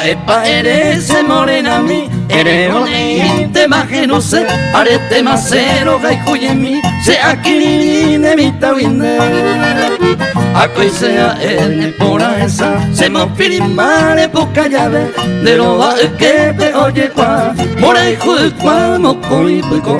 Maepa eres morena mi, eres bonita maje no sé, arete macero gaikuyemi, se akiri de mi tawinde. Akoi sea el pora esa, se mo pirimare poca llave, de lo va que te oye qua, mora hijo de qua mo coi puco.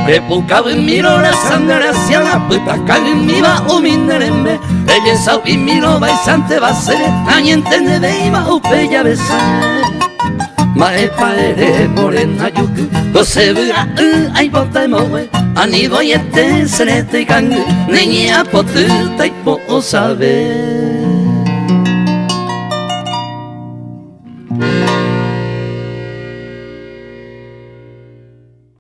Repulcado en miro la sangre hacia la puta calle en mi va o minderembe. Ella es y miro baisante va a ser, añi entende de iba o pella besa. Maepa ere morena yuku, doce vira ay bota moe. Ani voy este serete gang, niña potuta y po saber.